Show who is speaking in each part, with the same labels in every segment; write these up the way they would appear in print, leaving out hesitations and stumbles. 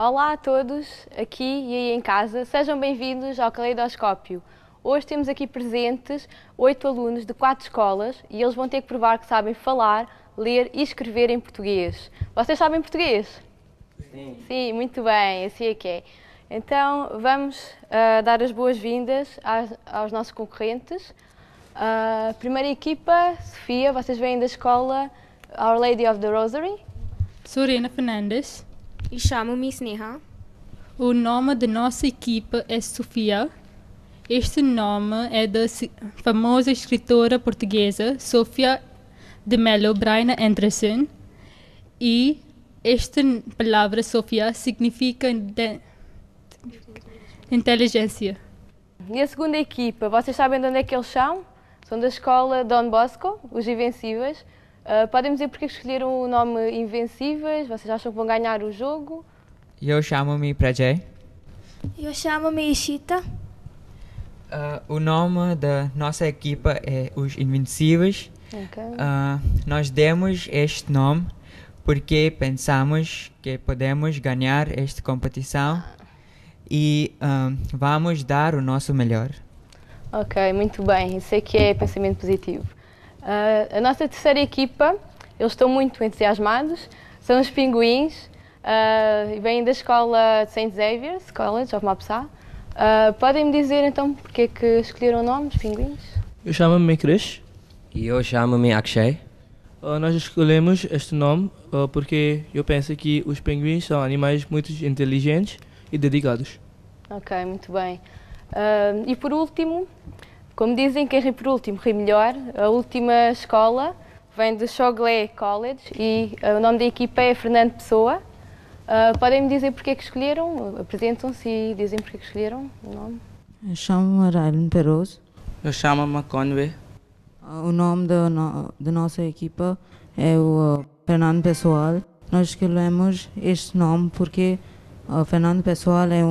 Speaker 1: Olá a todos, aqui e aí em casa, sejam bem-vindos ao Caleidoscópio. Hoje temos aqui presentes 8 alunos de 4 escolas e eles vão ter que provar que sabem falar, ler e escrever em português. Vocês sabem português?
Speaker 2: Sim.
Speaker 1: Sim, muito bem, assim é que é. Então vamos dar as boas-vindas aos nossos concorrentes. Primeira equipa, Sofia, vocês vêm da escola Our Lady of the Rosary.
Speaker 3: Sou Rena Fernandes.
Speaker 4: E chamo-me Sneha.
Speaker 3: O nome da nossa equipa é Sofia. Este nome é da famosa escritora portuguesa Sofia de Mello Bryan Anderson. E esta palavra Sofia significa inteligência.
Speaker 1: E a segunda equipa, vocês sabem de onde é que eles são? São da escola Dom Bosco, os Invencíveis. Podem dizer porque escolheram o nome Invencíveis? Vocês acham que vão ganhar o jogo?
Speaker 2: Eu chamo-me Prajay.
Speaker 4: Eu chamo-me Ishita.
Speaker 2: O nome da nossa equipa é Os Invencíveis.
Speaker 1: Okay.
Speaker 2: Nós demos este nome porque pensamos que podemos ganhar esta competição e vamos dar o nosso melhor.
Speaker 1: Ok, muito bem. Isso é que é pensamento positivo. A nossa terceira equipa, eles estão muito entusiasmados, são os Pinguins, vêm da escola de St. Xavier's College of Mapsá. Podem-me dizer então porque é que escolheram o nome dos Pinguins?
Speaker 5: Eu chamo-me Krish.
Speaker 6: E eu chamo-me Akshay.
Speaker 5: Nós escolhemos este nome porque eu penso que os pinguins são animais muito inteligentes e dedicados.
Speaker 1: Ok, muito bem. E por último, como dizem, quem ri por último ri melhor. A última escola vem do Choglé College e o nome da equipa é Fernando Pessoa. Podem-me dizer porque é que escolheram? Apresentam-se e dizem porque é que escolheram o nome.
Speaker 7: Eu chamo-me Rylan Peroso.
Speaker 8: Eu chamo-me Conway.
Speaker 7: O nome da nossa equipa é o Fernando Pessoal. Nós escolhemos este nome porque Fernando Pessoal é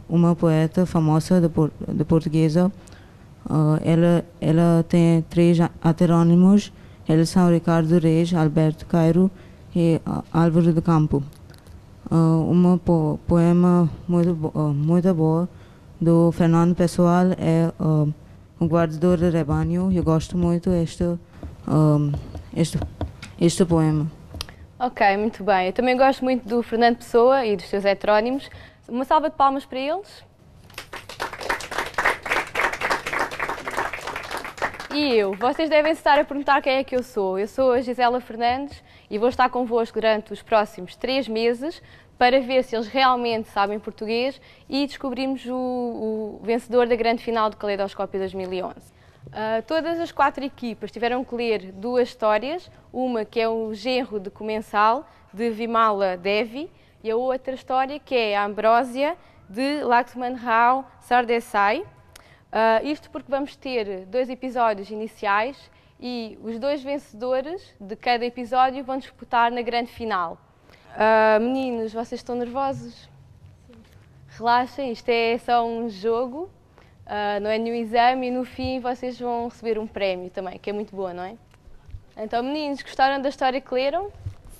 Speaker 7: uma poeta famosa de portuguesa. Ela tem 3 heterônimos. Eles são Ricardo Reis, Alberto Cairo e Álvaro de Campo. Uma poema muito boa do Fernando Pessoal é O Guardador de Rebanho. Eu gosto muito este poema.
Speaker 1: Ok, muito bem. Eu também gosto muito do Fernando Pessoa e dos seus heterónimos. Uma salva de palmas para eles. E vocês devem estar a perguntar quem é que eu sou. Eu sou a Gisela Fernandes e vou estar convosco durante os próximos 3 meses para ver se eles realmente sabem português e descobrimos o vencedor da grande final do Caleidoscópio 2011. Todas as 4 equipas tiveram que ler 2 histórias, uma que é o Genro de Comensal, de Vimala Devi, e a outra história que é a Ambrósia, de Lakshman Rao Sardesai. Isto porque vamos ter 2 episódios iniciais e os 2 vencedores de cada episódio vão disputar na grande final. Meninos, vocês estão nervosos? Sim. Relaxem, isto é só um jogo, não é nenhum exame e no fim vocês vão receber um prémio também, que é muito bom, não é? Então, meninos, gostaram da história que leram?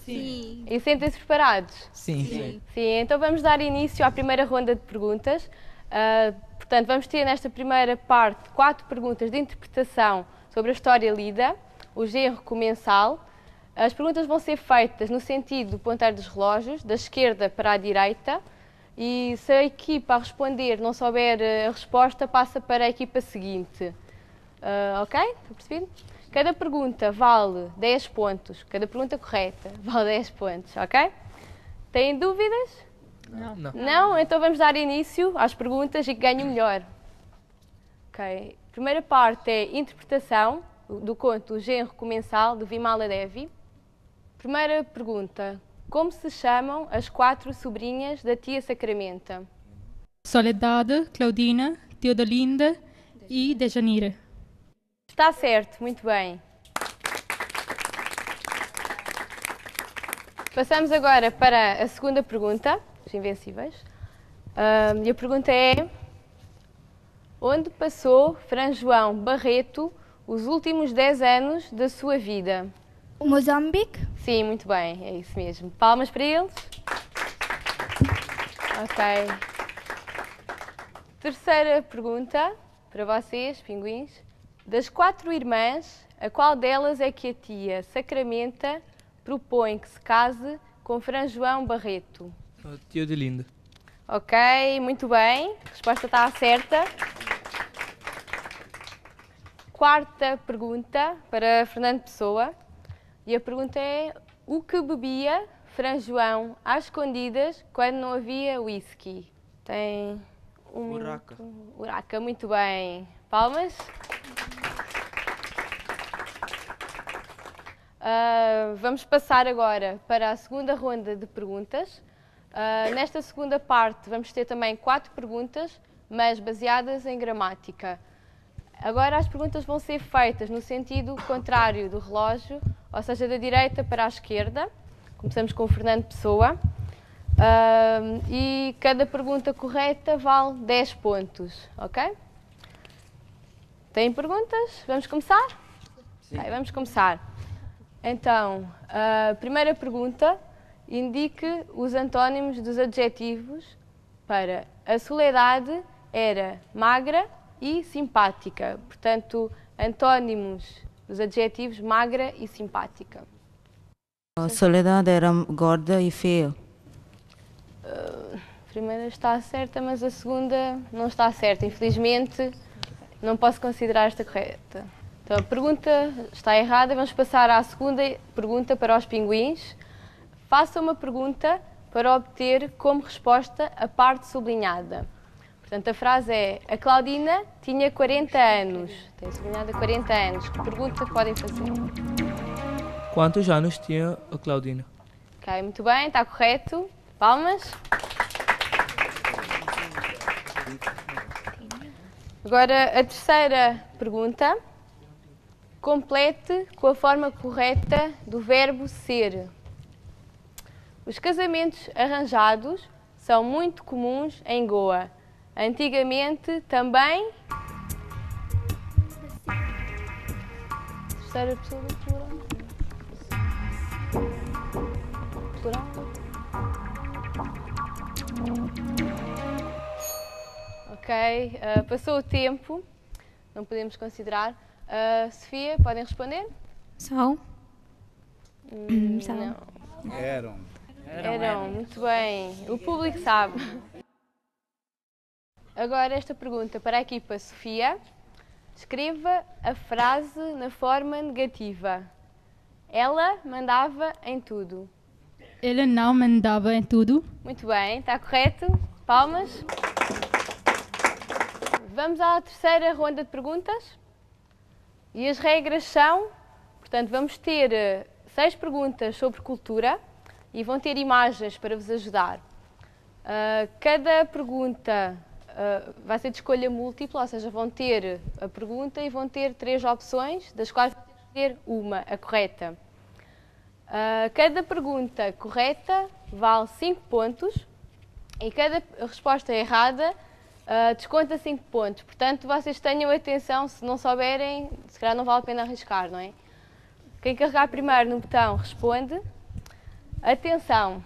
Speaker 4: Sim.
Speaker 1: E sentem-se preparados?
Speaker 2: Sim.
Speaker 4: Sim.
Speaker 1: Sim, então vamos dar início à primeira ronda de perguntas. Portanto, vamos ter nesta primeira parte 4 perguntas de interpretação sobre a história lida, o genro comensal. As perguntas vão ser feitas no sentido do ponteiro dos relógios, da esquerda para a direita, e se a equipa a responder não souber a resposta, passa para a equipa seguinte. Ok? Está percebido? Cada pergunta vale 10 pontos. Cada pergunta correta vale 10 pontos, ok? Têm dúvidas?
Speaker 5: Não.
Speaker 1: Não? Então vamos dar início às perguntas e que ganhe o melhor. Ok. Primeira parte é interpretação do conto O Genro Comensal, de Vimala Devi. Primeira pergunta. Como se chamam as 4 sobrinhas da tia Sacramenta?
Speaker 3: Soledade, Claudina, Teodolinda e Dejanira.
Speaker 1: Está certo, muito bem. Passamos agora para a segunda pergunta, os Invencíveis. E a pergunta é: onde passou Fran João Barreto os últimos 10 anos da sua vida?
Speaker 4: Moçambique.
Speaker 1: Sim, muito bem, é isso mesmo. Palmas para eles. Ok. Terceira pergunta para vocês, pinguins. Das 4 irmãs, a qual delas é que a tia Sacramenta propõe que se case com Fran João Barreto?
Speaker 5: A tia Odelinda.
Speaker 1: Ok, muito bem. A resposta está certa. Quarta pergunta para Fernando Pessoa. E a pergunta é: o que bebia Fran João às escondidas quando não havia whisky? Tem um
Speaker 8: Uraca.
Speaker 1: minuto. Uraca, muito bem. Palmas. Vamos passar agora para a segunda ronda de perguntas. Nesta segunda parte vamos ter também 4 perguntas, mas baseadas em gramática. Agora as perguntas vão ser feitas no sentido contrário do relógio, ou seja, da direita para a esquerda. Começamos com o Fernando Pessoa. E cada pergunta correta vale 10 pontos, ok? Têm perguntas? Vamos começar?
Speaker 6: Sim.
Speaker 1: Ok, vamos começar. Então, a primeira pergunta: indique os antónimos dos adjetivos para a Soledade era magra e simpática. Portanto, antónimos dos adjetivos magra e simpática.
Speaker 7: Soledad era gorda e feia.
Speaker 1: A primeira está certa, mas a segunda não está certa. Infelizmente, não posso considerar esta correta. Então, a pergunta está errada. Vamos passar à segunda pergunta para os pinguins. Faça uma pergunta para obter como resposta a parte sublinhada. Portanto, a frase é: a Claudina tinha 40 anos. Tem sublinhada 40 anos. Que pergunta podem fazer?
Speaker 5: Quantos anos tinha a Claudina?
Speaker 1: Ok, muito bem, está correto. Palmas. Agora, a terceira pergunta. Complete com a forma correta do verbo ser. Os casamentos arranjados são muito comuns em Goa. Antigamente também. Terceira pessoa do plural. Plural. Ok, passou o tempo, não podemos considerar. Sofia, podem responder?
Speaker 4: São?
Speaker 1: Não. Eram, muito bem. O público sabe. Agora esta pergunta para a equipa Sofia. Descreva a frase na forma negativa. Ela mandava em tudo.
Speaker 3: Ela não mandava em tudo.
Speaker 1: Muito bem, está correto. Palmas. Vamos à terceira ronda de perguntas. E as regras são, portanto, vamos ter 6 perguntas sobre cultura e vão ter imagens para vos ajudar. Cada pergunta vai ser de escolha múltipla, ou seja, vão ter a pergunta e vão ter 3 opções, das quais vão ter uma, a correta. Cada pergunta correta vale 5 pontos e cada resposta errada desconta 5 pontos. Portanto, vocês tenham atenção, se não souberem, se calhar não vale a pena arriscar, não é? Quem carregar primeiro no botão responde. Atenção,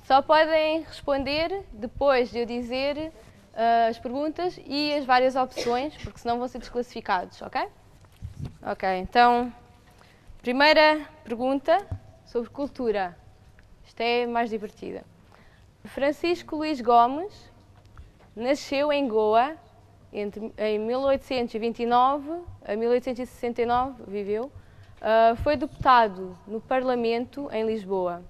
Speaker 1: só podem responder depois de eu dizer as perguntas e as várias opções, porque senão vão ser desclassificados, ok? Ok, então, primeira pergunta sobre cultura. Isto é mais divertida. Francisco Luís Gomes nasceu em Goa em 1829 a 1869, viveu. Foi deputado no Parlamento em Lisboa.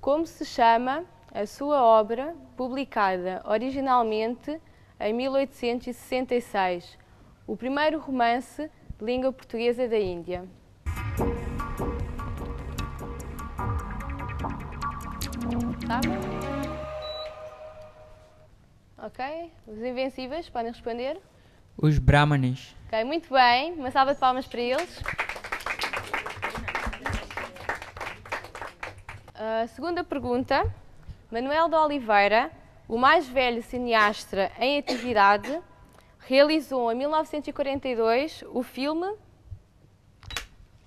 Speaker 1: Como se chama a sua obra publicada originalmente em 1866, o primeiro romance de língua portuguesa da Índia? Sabem? Ok, os invencíveis podem responder.
Speaker 2: Os Brahmanes.
Speaker 1: Ok, muito bem, uma salva de palmas para eles. Segunda pergunta. Manuel de Oliveira, o mais velho cineasta em atividade, realizou em 1942 o filme...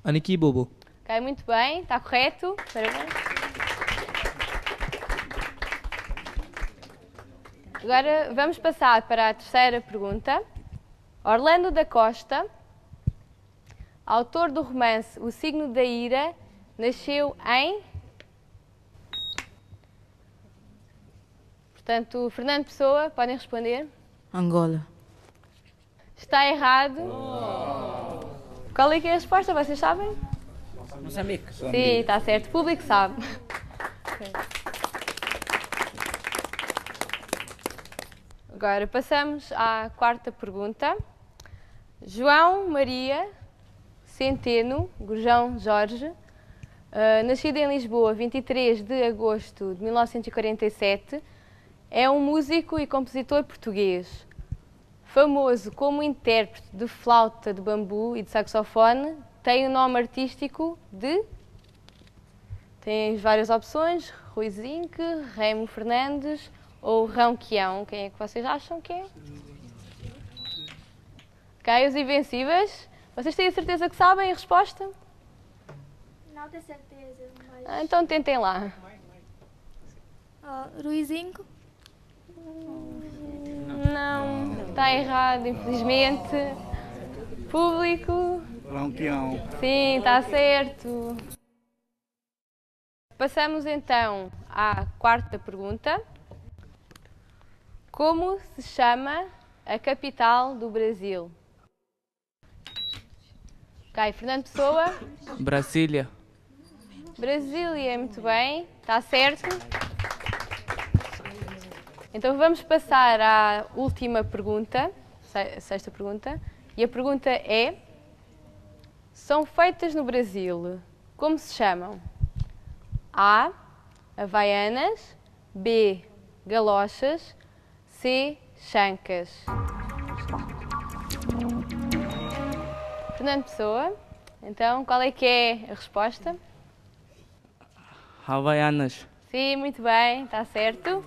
Speaker 5: Aniki Bobo.
Speaker 1: Ok, muito bem, está correto. Parabéns. Agora vamos passar para a terceira pergunta. Orlando da Costa, autor do romance O Signo da Ira, nasceu em... Portanto, Fernando Pessoa, podem responder.
Speaker 7: Angola.
Speaker 1: Está errado. Qual é que é a resposta? Vocês sabem?
Speaker 6: Moçambique.
Speaker 1: Sim, está certo. O público sabe. Ok. Agora passamos à quarta pergunta. João Maria Centeno Gurjão Jorge, nascido em Lisboa, 23 de agosto de 1947, é um músico e compositor português. Famoso como intérprete de flauta de bambu e de saxofone, tem o nome artístico de... Tem várias opções: Rui Zinck, Remo Fernandes ou Ronquião. Quem é que vocês acham que é? Ok, os Invencíveis. Vocês têm a certeza que sabem a resposta?
Speaker 4: Não tenho certeza, mas...
Speaker 1: Então tentem lá.
Speaker 4: Ruizinho?
Speaker 1: Não, está errado, infelizmente. Público?
Speaker 9: Ronquião.
Speaker 1: Sim, está certo. Passamos então à quarta pergunta. Como se chama a capital do Brasil? Ok, Fernando Pessoa.
Speaker 8: Brasília.
Speaker 1: Brasília, muito bem, está certo. Então vamos passar à última pergunta, sexta pergunta. E a pergunta é: são feitas no Brasil, como se chamam? A. Havaianas. B. Galochas. C. Chancas. Fernando Pessoa, então qual é que é a resposta?
Speaker 8: Havaianas.
Speaker 1: Sim, muito bem, está certo.